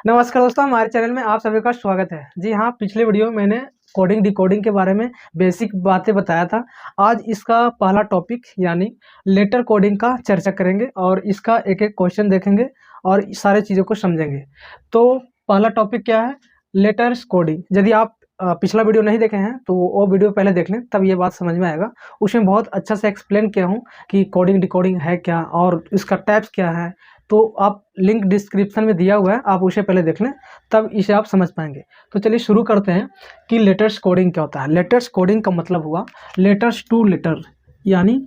नमस्कार दोस्तों, हमारे चैनल में आप सभी का स्वागत है। जी हाँ, पिछले वीडियो में मैंने कोडिंग डिकोडिंग के बारे में बेसिक बातें बताया था। आज इसका पहला टॉपिक यानी लेटर कोडिंग का चर्चा करेंगे और इसका एक एक क्वेश्चन देखेंगे और सारे चीज़ों को समझेंगे। तो पहला टॉपिक क्या है? Letters coding. यदि आप पिछला वीडियो नहीं देखे हैं तो वो वीडियो पहले देख लें, तब ये बात समझ में आएगा। उसमें बहुत अच्छा से एक्सप्लेन किया हूँ कि कोडिंग डिकोडिंग है क्या और इसका टाइप्स क्या है। तो आप लिंक डिस्क्रिप्शन में दिया हुआ है, आप उसे पहले देख लें, तब इसे आप समझ पाएंगे। तो चलिए शुरू करते हैं कि लेटर्स कोडिंग क्या होता है। लेटर्स कोडिंग का मतलब हुआ लेटर्स टू लेटर, यानी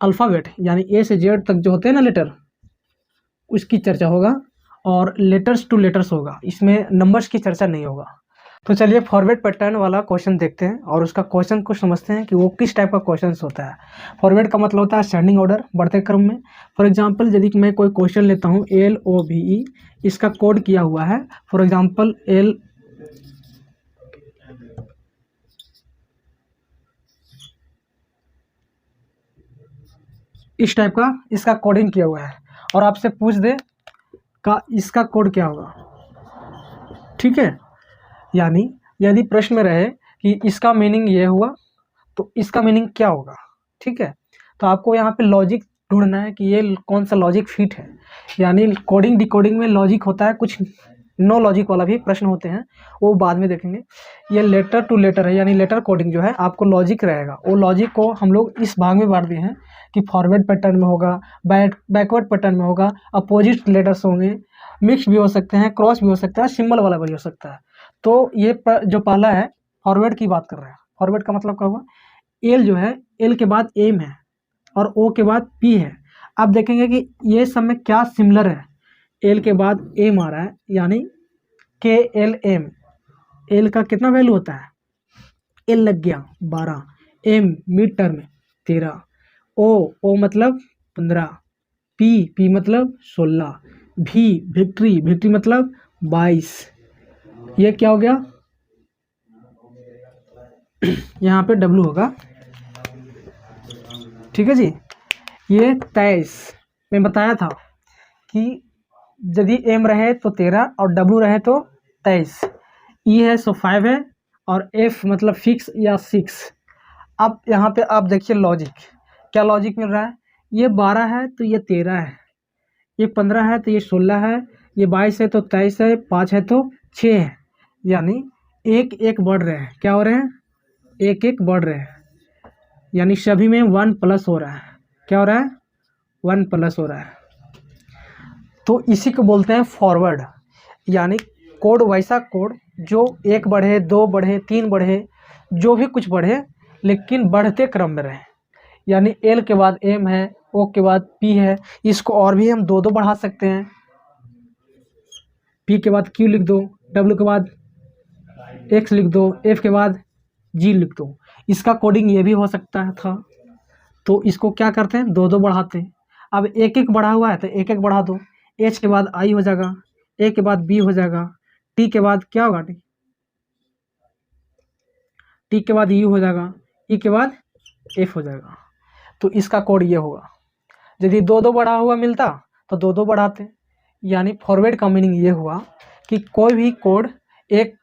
अल्फ़ाबेट यानी ए से जेड तक जो होते हैं ना लेटर, उसकी चर्चा होगा। और लेटर्स टू लेटर्स होगा, इसमें नंबर्स की चर्चा नहीं होगा। तो चलिए फॉरवर्ड पैटर्न वाला क्वेश्चन देखते हैं और उसका क्वेश्चन को समझते हैं कि वो किस टाइप का क्वेश्चन होता है। फॉरवर्ड का मतलब होता है असेंडिंग ऑर्डर, बढ़ते क्रम में। फॉर एग्जांपल यदि मैं कोई क्वेश्चन लेता हूँ LOVE, इसका कोड किया हुआ है फॉर एग्जांपल इस टाइप का इसका कोडिंग किया हुआ है और आपसे पूछ दे का इसका कोड क्या होगा, ठीक है। यानी यदि प्रश्न में रहे कि इसका मीनिंग ये हुआ तो इसका मीनिंग क्या होगा, ठीक है। तो आपको यहाँ पे लॉजिक ढूंढना है कि ये कौन सा लॉजिक फिट है। यानी कोडिंग डिकोडिंग में लॉजिक होता है, कुछ नो लॉजिक वाला भी प्रश्न होते हैं, वो बाद में देखेंगे। ये लेटर टू लेटर है, यानी लेटर कोडिंग जो है आपको लॉजिक रहेगा। वो लॉजिक को हम लोग इस भाग में बांट दिए हैं कि फॉरवर्ड पैटर्न में होगा, बैकवर्ड पैटर्न में होगा, अपोजिट लेटर्स होंगे, मिक्स भी हो सकते हैं, क्रॉस भी हो सकता है, सिंबल वाला भी हो सकता है। तो ये जो पहला है फॉरवर्ड की बात कर रहे हैं। फॉरवर्ड का मतलब क्या हुआ? एल जो है, एल के बाद एम है और ओ के बाद पी है। आप देखेंगे कि ये सब में क्या सिमिलर है। एल के बाद एम आ रहा है, यानी KLM। एल का कितना वैल्यू होता है? एल लग गया 12, एम मिड टर्म 13, ओ मतलब 15, पी मतलब 16, विक्ट्री मतलब 22। ये क्या हो गया? यहाँ पे W होगा, ठीक है जी। ये 23 मैं बताया था कि यदि M रहे तो 13 और W रहे तो 23। E है सो 5 है और F मतलब फिक्स या 6। अब यहाँ पे आप देखिए लॉजिक, क्या लॉजिक मिल रहा है? ये 12 है तो ये 13 है, ये 15 है तो ये 16 है, ये 22 है तो 23 है, 5 है तो 6 है। यानी एक एक बढ़ रहे हैं। क्या हो रहे हैं? एक एक बढ़ रहे हैं, यानी सभी में 1 प्लस हो रहा है। क्या हो रहा है? 1 प्लस हो रहा है। तो इसी को बोलते हैं फॉरवर्ड, यानी कोड वैसा कोड जो 1 बढ़े, 2 बढ़े, 3 बढ़े, जो भी कुछ बढ़े लेकिन बढ़ते क्रम में रहे। यानी एल के बाद एम है, ओ के बाद पी है, इसको और भी हम दो बढ़ा सकते हैं। पी के बाद क्यू लिख दो, डब्ल्यू के बाद एक्स लिख दो, एफ के बाद जी लिख दो। इसका कोडिंग ये भी हो सकता था। तो इसको क्या करते हैं? दो बढ़ाते हैं। अब एक एक बढ़ा हुआ है तो एक एक बढ़ा दो। एच के बाद आई हो जाएगा, ए के बाद बी हो जाएगा, टी के बाद क्या होगा? टी के बाद यू हो जाएगा, ई के बाद एफ हो जाएगा। तो इसका कोड ये होगा। यदि दो बढ़ा हुआ मिलता तो दो बढ़ाते। यानी फॉरवर्ड का मीनिंग ये हुआ कि कोई भी कोड 1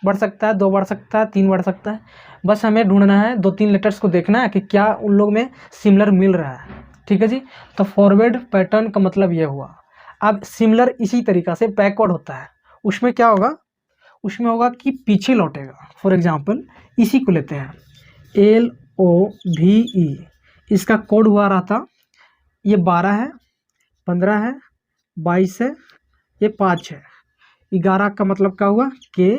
बढ़ सकता है, 2 बढ़ सकता है, 3 बढ़ सकता है। बस हमें ढूंढना है, 2-3 लेटर्स को देखना है कि क्या उन लोग में सिमिलर मिल रहा है, ठीक है जी। तो फॉरवर्ड पैटर्न का मतलब ये हुआ। अब सिमिलर इसी तरीक़ा से बैकवर्ड होता है। उसमें क्या होगा? उसमें होगा कि पीछे लौटेगा। फॉर एग्जांपल इसी को लेते हैं, LOVE। इसका कोड हुआ रहा था, ये 12 है, 15 है, 22 है, ये 5 है। 11 का मतलब क्या हुआ? K।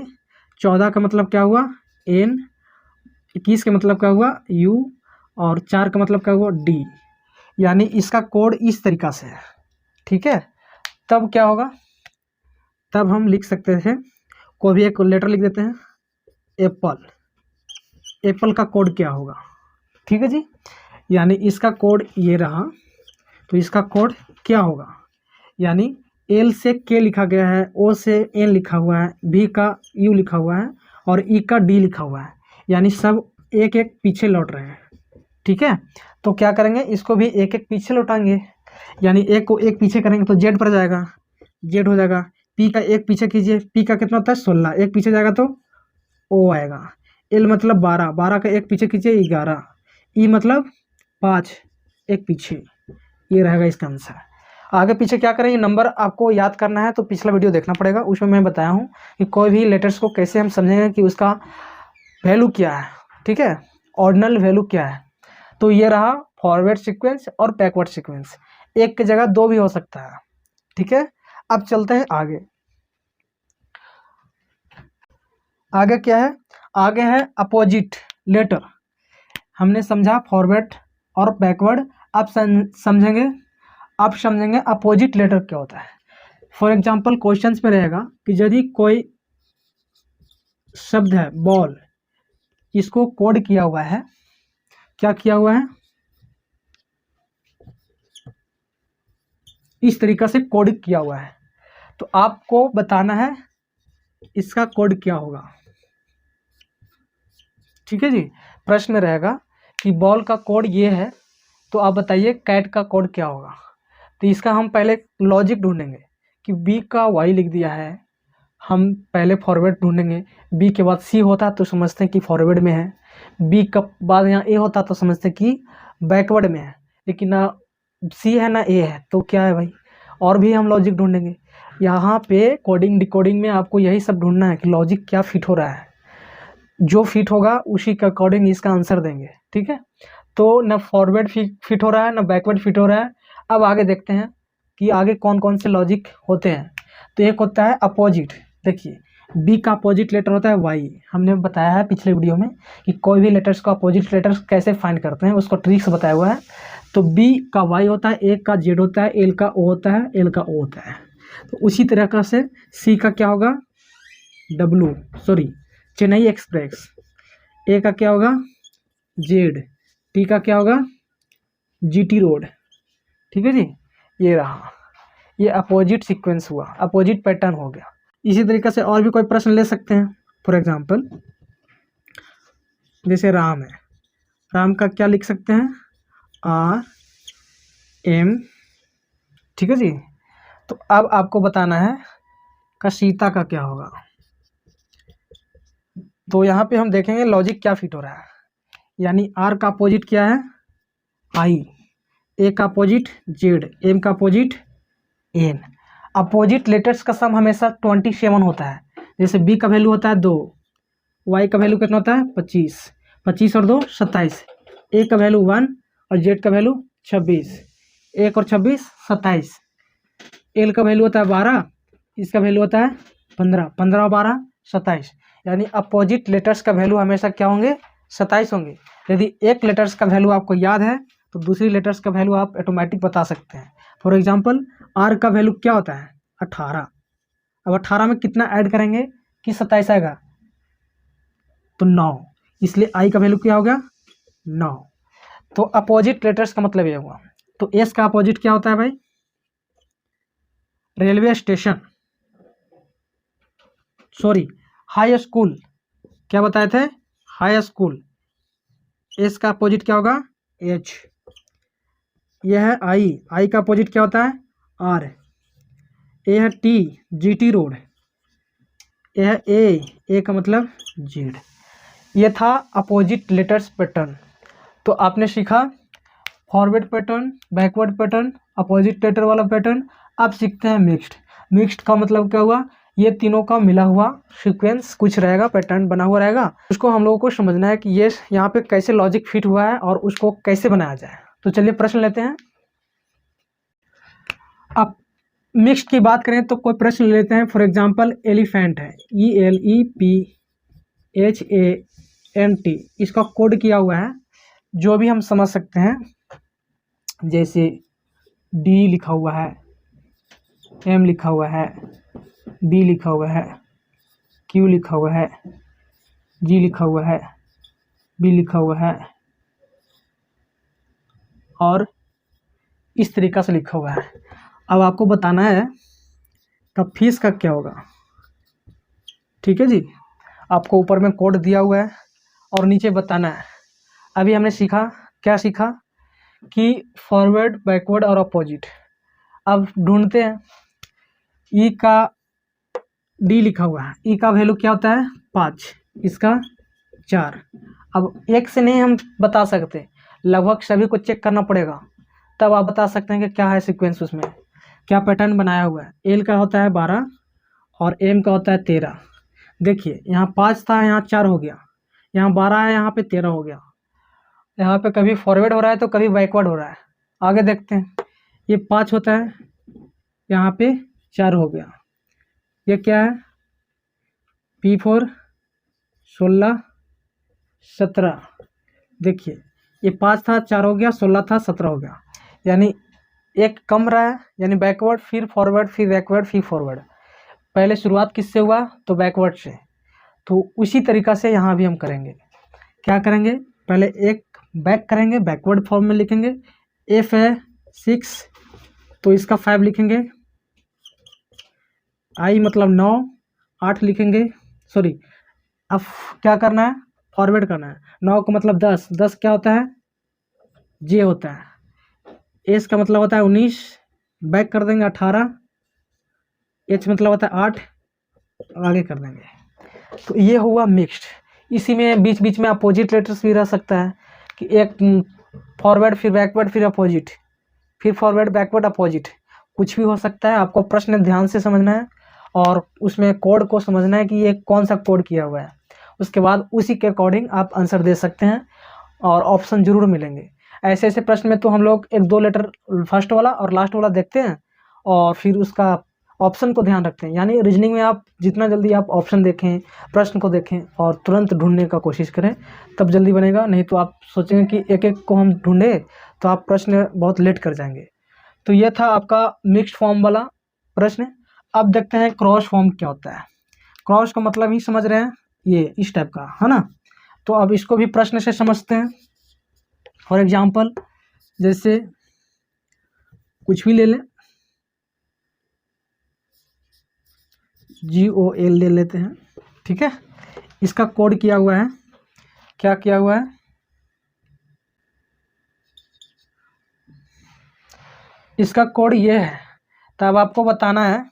14 का मतलब क्या हुआ? N। 21 का मतलब क्या हुआ? U। और 4 का मतलब क्या हुआ? D। यानी इसका कोड इस तरीक़ा से है, ठीक है। तब क्या होगा? तब हम लिख सकते थे, कोई भी एक लेटर लिख देते हैं, एप्पल। एप्पल का कोड क्या होगा? ठीक है जी। यानी इसका कोड ये रहा, तो इसका कोड क्या होगा? यानी एल से के लिखा गया है, ओ से एन लिखा हुआ है, बी का यू लिखा हुआ है और ई का डी लिखा हुआ है। यानी सब एक एक पीछे लौट रहे हैं, ठीक है। तो क्या करेंगे? इसको भी एक एक पीछे लौटाएंगे। यानी एक को एक पीछे करेंगे तो जेड पर जाएगा, जेड हो जाएगा। पी का एक पीछे कीजिए, पी का कितना होता है 16, एक पीछे जाएगा तो ओ आएगा। एल मतलब 12, 12 का एक पीछे कीजिए 11, ई मतलब 5, एक पीछे, ये रहेगा इसका आंसर। आगे पीछे क्या करें, ये नंबर आपको याद करना है तो पिछला वीडियो देखना पड़ेगा, उसमें मैं बताया हूँ कि कोई भी लेटर्स को कैसे हम समझेंगे कि उसका वैल्यू क्या है, ठीक है, ऑर्डिनल वैल्यू क्या है। तो ये रहा फॉरवर्ड सीक्वेंस और बैकवर्ड सीक्वेंस, एक की जगह दो भी हो सकता है, ठीक है। अब चलते हैं आगे। आगे क्या है, आगे है अपोजिट लेटर। हमने समझा फॉरवर्ड और बैकवर्ड, अब समझेंगे अपोजिट लेटर क्या होता है। फॉर एग्जांपल क्वेश्चंस में रहेगा कि यदि कोई शब्द है बॉल, इसको कोड किया हुआ है, क्या किया हुआ है, इस तरीका से कोड किया हुआ है, तो आपको बताना है इसका कोड क्या होगा, ठीक है जी। प्रश्न में रहेगा कि बॉल का कोड ये है, तो आप बताइए कैट का कोड क्या होगा। तो इसका हम पहले लॉजिक ढूंढेंगे कि बी का वाई लिख दिया है, हम पहले फॉरवर्ड ढूंढेंगे, बी के बाद सी होता तो समझते हैं कि फॉरवर्ड में है, बी के बाद यहाँ ए होता तो समझते हैं कि बैकवर्ड में है, लेकिन ना सी है ना ए है, तो क्या है भाई, और भी हम लॉजिक ढूंढेंगे। यहाँ पे कोडिंग डिकोडिंग में आपको यही सब ढूंढना है कि लॉजिक क्या फिट हो रहा है, जो फिट होगा उसी के अकॉर्डिंग इसका आंसर देंगे, ठीक है। तो ना फॉरवर्ड फिट हो रहा है ना बैकवर्ड फिट हो रहा है। अब आगे देखते हैं कि आगे कौन कौन से लॉजिक होते हैं। तो एक होता है अपोजिट, देखिए बी का अपोजिट लेटर होता है वाई, हमने बताया है पिछले वीडियो में कि कोई भी लेटर्स को अपोजिट लेटर्स कैसे फाइंड करते हैं, उसको ट्रिक्स बताया हुआ है। तो बी का वाई होता है, ए का जेड होता है, एल का ओ होता है, एल का ओ होता है। तो उसी तरह से सी का क्या होगा चेन्नई एक्सप्रेस, ए का क्या होगा जेड, टी का क्या होगा जीटी रोड, ठीक है जी। ये रहा, ये अपोजिट सीक्वेंस हुआ, अपोजिट पैटर्न हो गया। इसी तरीके से और भी कोई प्रश्न ले सकते हैं। फॉर एग्जांपल जैसे राम है, राम का क्या लिख सकते हैं आर एम, ठीक है जी। तो अब आपको बताना है का सीता का क्या होगा। तो यहाँ पे हम देखेंगे लॉजिक क्या फिट हो रहा है, यानी आर का अपोजिट क्या है आई, ए का अपोजिट जेड, एम का अपोजिट एन। अपोजिट लेटर्स का सम हमेशा 27 होता है। जैसे बी का वैल्यू होता है 2, वाई का वैल्यू कितना होता है 25, 25 और 2 27, ए का वैल्यू 1 और जेड का वैल्यू 26, 1 और 26 27, एल का वैल्यू होता है 12, इसका वैल्यू होता है 15, 15 और 12 27। यानी अपोजिट लेटर्स का वैल्यू हमेशा क्या होंगे 27 होंगे। यदि एक लेटर्स का वैल्यू आपको याद है तो दूसरी लेटर्स का वैल्यू आप ऑटोमेटिक बता सकते हैं। फॉर एग्जांपल आर का वैल्यू क्या होता है 18, अब 18 में कितना ऐड करेंगे कि 27 आएगा तो 9, इसलिए आई का वैल्यू क्या हो गया 9। तो अपोजिट लेटर्स का मतलब ये हुआ। तो एस का अपोजिट क्या होता है भाई रेलवे स्टेशन, हाई स्कूल, क्या बताए थे हाई स्कूल। एस का अपोजिट क्या होगा एच, यह है आई का अपोजिट क्या होता है आर, ए है टी जीटी रोड, ए है ए का मतलब जेड। ये था अपोजिट लेटर्स पैटर्न। तो आपने सीखा forward pattern, backward pattern, opposite letter वाला पैटर्न। अब सीखते हैं मिक्स्ड। मिक्स्ड का मतलब क्या हुआ, ये तीनों का मिला हुआ सीक्वेंस कुछ रहेगा, पैटर्न बना हुआ रहेगा। उसको हम लोगों को समझना है कि ये यहाँ पे कैसे लॉजिक फिट हुआ है और उसको कैसे बनाया जाए। तो चलिए प्रश्न लेते हैं। अब मिक्स्ड की बात करें तो कोई प्रश्न लेते हैं। फॉर एग्जांपल एलिफेंट है, ELEPHANT, इसका कोड किया हुआ है, जो भी हम समझ सकते हैं, जैसे D लिखा हुआ है, M लिखा हुआ है, B लिखा हुआ है, Q लिखा हुआ है, G लिखा हुआ है, B लिखा हुआ है और इस तरीक़ा से लिखा हुआ है। अब आपको बताना है तब फीस का क्या होगा, ठीक है जी। आपको ऊपर में कोड दिया हुआ है और नीचे बताना है। अभी हमने सीखा, क्या सीखा कि फॉरवर्ड, बैकवर्ड और अपोजिट। अब ढूंढते हैं। ई का डी लिखा हुआ है, ई का वैल्यू क्या होता है 5, इसका 4। अब एक से नहीं हम बता सकते, लगभग सभी को चेक करना पड़ेगा, तब आप बता सकते हैं कि क्या है सीक्वेंस, उसमें क्या पैटर्न बनाया हुआ है। एल का होता है 12 और एम का होता है 13। देखिए यहाँ 5 था, यहाँ 4 हो गया, यहाँ 12 है, यहाँ पे 13 हो गया। यहाँ पे कभी फॉरवर्ड हो रहा है तो कभी बैकवर्ड हो रहा है। आगे देखते हैं, ये 5 होता है, यहाँ पे 4 हो गया। ये क्या है P4 16 17। देखिए ये 5 था, 4 हो गया, 16 था, 17 हो गया, यानी एक कम रहा है, यानी बैकवर्ड फिर फॉरवर्ड फिर बैकवर्ड फिर फॉरवर्ड। पहले शुरुआत किससे हुआ तो बैकवर्ड से। तो उसी तरीक़ा से यहाँ भी हम करेंगे। क्या करेंगे, पहले एक बैक करेंगे, बैकवर्ड फॉर्म में लिखेंगे। एफ है 6 तो इसका 5 लिखेंगे, आई मतलब 9, 8 लिखेंगे, सॉरी अब क्या करना है फॉरवर्ड करना है। 9 का मतलब 10, 10 क्या होता है जे होता है। एस का मतलब होता है 19, बैक कर देंगे 18, एच मतलब होता है 8, आगे कर देंगे। तो ये हुआ मिक्स्ड। इसी में बीच बीच में अपोजिट लेटर्स भी रह सकता है कि एक फॉरवर्ड फिर बैकवर्ड फिर अपोजिट, फिर फॉरवर्ड बैकवर्ड अपोजिट, कुछ भी हो सकता है। आपको प्रश्न ध्यान से समझना है और उसमें कोड को समझना है कि ये कौन सा कोड किया हुआ है। उसके बाद उसी के अकॉर्डिंग आप आंसर दे सकते हैं और ऑप्शन जरूर मिलेंगे। ऐसे ऐसे प्रश्न में तो हम लोग 1-2 लेटर फर्स्ट वाला और लास्ट वाला देखते हैं और फिर उसका ऑप्शन को ध्यान रखते हैं। यानी रीजनिंग में आप जितना जल्दी आप ऑप्शन देखें, प्रश्न को देखें और तुरंत ढूंढने का कोशिश करें, तब जल्दी बनेगा। नहीं तो आप सोचेंगे कि एक एक को हम ढूंढे तो आप प्रश्न बहुत लेट कर जाएंगे। तो ये था आपका मिक्स्ड फॉर्म वाला प्रश्न। अब देखते हैं क्रॉस फॉर्म क्या होता है। क्रॉस का मतलब ही समझ रहे हैं, ये इस टाइप का है ना। तो अब इसको भी प्रश्न से समझते हैं। फॉर एग्जाम्पल जैसे कुछ भी ले लें, GOL ले लेते हैं, ठीक है। इसका कोड किया हुआ है, क्या किया हुआ है, इसका कोड ये है। तब आपको बताना है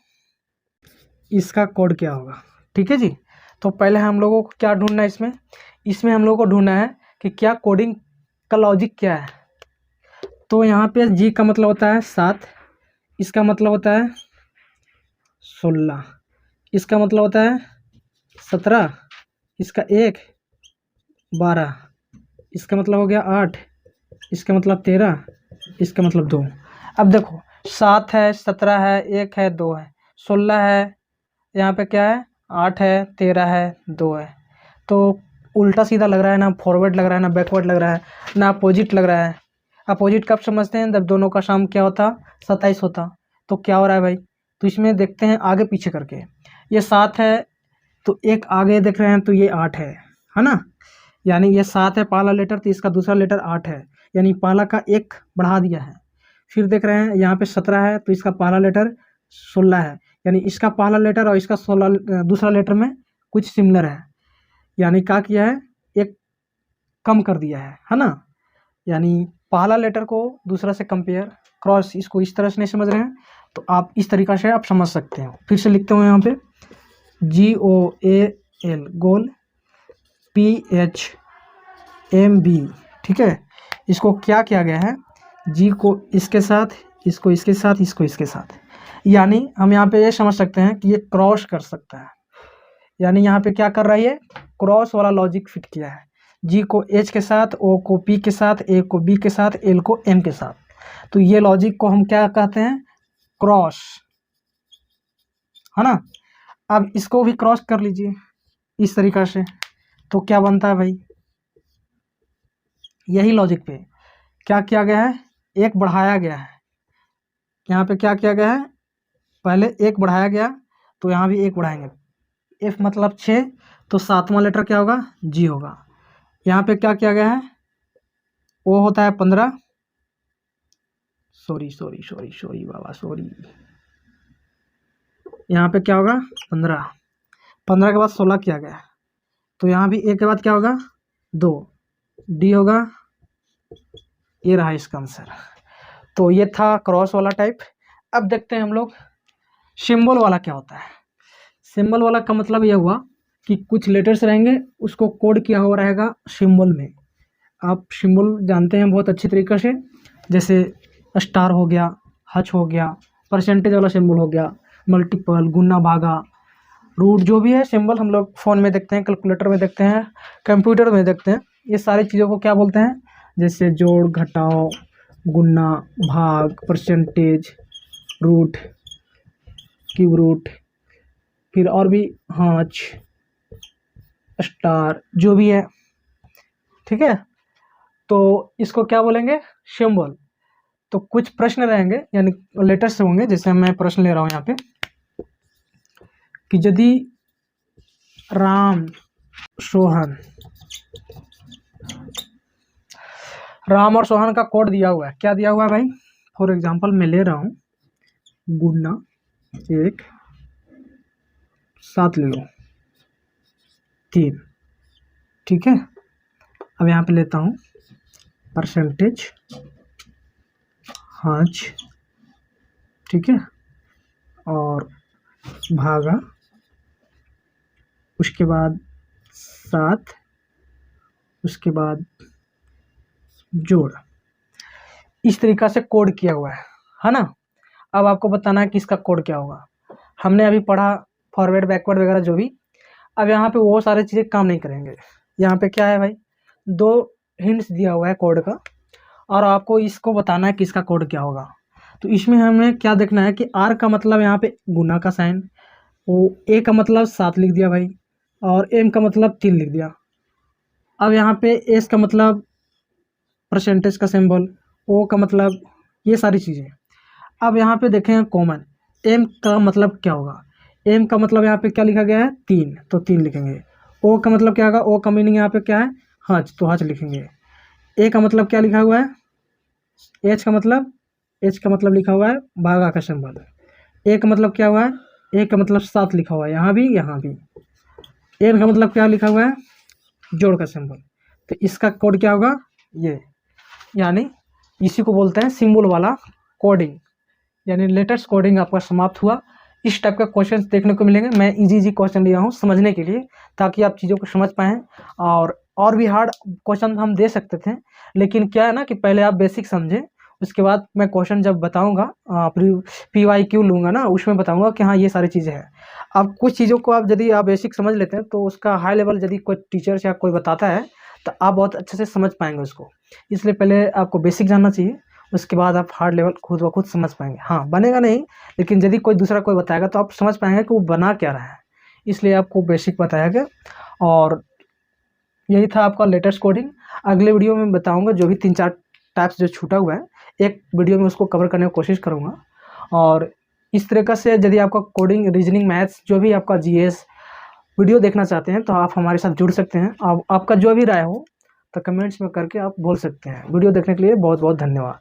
इसका कोड क्या होगा, ठीक है जी। तो पहले हम लोगों को क्या ढूंढना है, इसमें हम लोगों को ढूंढना है कि क्या कोडिंग का लॉजिक क्या है। तो यहाँ पे G का मतलब होता है 7, इसका मतलब होता है 16, इसका मतलब होता है 17, इसका 1 12, इसका मतलब हो गया 8, इसका मतलब 13, इसका मतलब 2। अब देखो 7 है, 17 है, 1 है, 2 है, 16 है, यहाँ पे क्या है 8 है, 13 है, 2 है। तो उल्टा सीधा लग रहा है, ना फॉरवर्ड लग रहा है ना बैकवर्ड लग रहा है ना अपोजिट लग रहा है। अपोजिट कब समझते हैं, जब दोनों का सम क्या होता 27 होता। तो क्या हो रहा है भाई, तो इसमें देखते हैं आगे पीछे करके। ये 7 है तो एक आगे देख रहे हैं तो ये 8 है ना। यानी ये 7 है पहला लेटर, तो इसका दूसरा लेटर 8 है, यानी पहला का 1 बढ़ा दिया है। फिर देख रहे हैं यहाँ पे 17 है तो इसका पहला लेटर 16 है, यानी इसका पहला लेटर और इसका 16 दूसरा लेटर में कुछ सिमिलर है, यानी क्या किया है एक कम कर दिया है ना। यानी पहला लेटर को दूसरा से कंपेयर, क्रॉस, इसको इस तरह से नहीं समझ रहे हैं तो आप इस तरीक़ा से आप समझ सकते हैं। फिर से लिखते हुए यहाँ पे GOAL गोल, PHMB, ठीक है। इसको क्या किया गया है, G को इसके साथ, इसको इसके साथ, इसको इसके साथ, यानी हम यहाँ पे ये समझ सकते हैं कि ये क्रॉस कर सकता है। यानी यहाँ पे क्या कर रहा है, ये क्रॉस वाला लॉजिक फिट किया है। G को H के साथ, O को P के साथ, A को B के साथ, L को M के साथ। तो ये लॉजिक को हम क्या कहते हैं, क्रॉस, है ना। अब इसको भी क्रॉस कर लीजिए इस तरीक़ा से, तो क्या बनता है भाई, यही लॉजिक पे क्या किया गया है, एक बढ़ाया गया है। यहाँ पे क्या किया गया है, पहले एक बढ़ाया गया तो यहाँ भी एक बढ़ाएंगे। F मतलब 6, तो 7वां लेटर क्या होगा, G होगा। यहाँ पे क्या किया गया है, O होता है 15, सॉरी बाबा सॉरी, यहाँ पे क्या होगा 15, 15 के बाद 16 किया गया, तो यहाँ भी 1 के बाद क्या होगा 2, D होगा ये रहा इसका आंसर। तो ये था क्रॉस वाला टाइप। अब देखते हैं हम लोग सिंबल वाला क्या होता है। सिंबल वाला का मतलब यह हुआ कि कुछ लेटर्स रहेंगे, उसको कोड किया हुआ रहेगा सिंबल में। आप सिंबल जानते हैं बहुत अच्छी तरीके से, जैसे स्टार हो गया, हच हो गया, परसेंटेज वाला सिंबल हो गया, मल्टीपल, गुना भागा, रूट, जो भी है सिंबल हम लोग फ़ोन में देखते हैं, कैलकुलेटर में देखते हैं, कंप्यूटर में देखते हैं। ये सारी चीज़ों को क्या बोलते हैं, जैसे जोड़, घटाओ, गुना, भाग, परसेंटेज, रूट, क्यूब रूट, फिर और भी हाच, स्टार, जो भी है, ठीक है। तो इसको क्या बोलेंगे, सिंबल। तो कुछ प्रश्न रहेंगे यानी लेटर्स होंगे, जैसे मैं प्रश्न ले रहा हूँ यहाँ पे कि यदि राम और सोहन का कोड दिया हुआ है, क्या दिया हुआ है भाई। फॉर एग्जांपल मैं ले रहा हूँ गुना 1 7 ले लो 3, ठीक है। अब यहाँ पे लेता हूँ परसेंटेज, हाज, ठीक है, और भागा, उसके बाद 7, उसके बाद जोड़। इस तरीक़ा से कोड किया हुआ है ना। अब आपको बताना है कि इसका कोड क्या होगा। हमने अभी पढ़ा फॉरवर्ड, बैकवर्ड वगैरह जो भी। अब यहाँ पे वो सारी चीज़ें काम नहीं करेंगे। यहाँ पे क्या है भाई, 2 हिंट्स दिया हुआ है कोड का, और आपको इसको बताना है कि इसका कोड क्या होगा। तो इसमें हमें क्या देखना है कि आर का मतलब यहाँ पे गुना का साइन, वो ए का मतलब 7 लिख दिया भाई, और एम का मतलब 3 लिख दिया। अब यहाँ पे एस का मतलब परसेंटेज का सिंबल, ओ का मतलब ये सारी चीज़ें। अब यहाँ पे देखें कॉमन, एम का मतलब क्या होगा। एम का मतलब यहाँ पे क्या लिखा गया है 3, तो 3 लिखेंगे। ओ का मतलब क्या होगा, ओ का मीनिंग यहाँ पे क्या है हज, तो हज लिखेंगे। ए का मतलब क्या लिखा हुआ है, एच का मतलब लिखा हुआ है भागा का सिंबल। ए का मतलब क्या हुआ है, ए का मतलब 7 लिखा हुआ है यहाँ भी, यहाँ भी। एम का मतलब क्या लिखा हुआ है, जोड़ का सिंबल। तो इसका कोड क्या होगा ये, यानी इसी को बोलते हैं सिंबल वाला कोडिंग, यानी लेटर्स कोडिंग आपका समाप्त हुआ। इस टाइप का क्वेश्चन देखने को मिलेंगे। मैं इजी क्वेश्चन लिया हूँ समझने के लिए, ताकि आप चीज़ों को समझ पाएँ। और भी हार्ड क्वेश्चन हम दे सकते थे, लेकिन क्या है ना कि पहले आप बेसिक समझें, उसके बाद मैं क्वेश्चन जब बताऊँगा PYQ लूँगा ना, उसमें बताऊँगा कि हाँ ये सारी चीज़ें हैं। अब कुछ चीज़ों को आप यदि आप बेसिक समझ लेते हैं, तो उसका हाई लेवल यदि कोई टीचर्स या कोई बताता है, तो आप बहुत अच्छे से समझ पाएंगे उसको। इसलिए पहले आपको बेसिक जानना चाहिए, उसके बाद आप हार्ड लेवल खुद ब खुद समझ पाएंगे। हाँ बनेगा नहीं, लेकिन यदि कोई दूसरा कोई बताएगा तो आप समझ पाएंगे कि वो बना क्या रहा है। इसलिए आपको बेसिक बताया गया, और यही था आपका लेटेस्ट कोडिंग। अगले वीडियो में बताऊंगा जो भी 3-4 टाइप्स जो छूटा हुआ है, एक वीडियो में उसको कवर करने की कोशिश करूँगा। और इस तरीक़े से यदि आपका कोडिंग, रीजनिंग, मैथ्स, जो भी आपका GS वीडियो देखना चाहते हैं, तो आप हमारे साथ जुड़ सकते हैं। आपका जो भी राय हो तो कमेंट्स में करके आप बोल सकते हैं। वीडियो देखने के लिए बहुत बहुत धन्यवाद।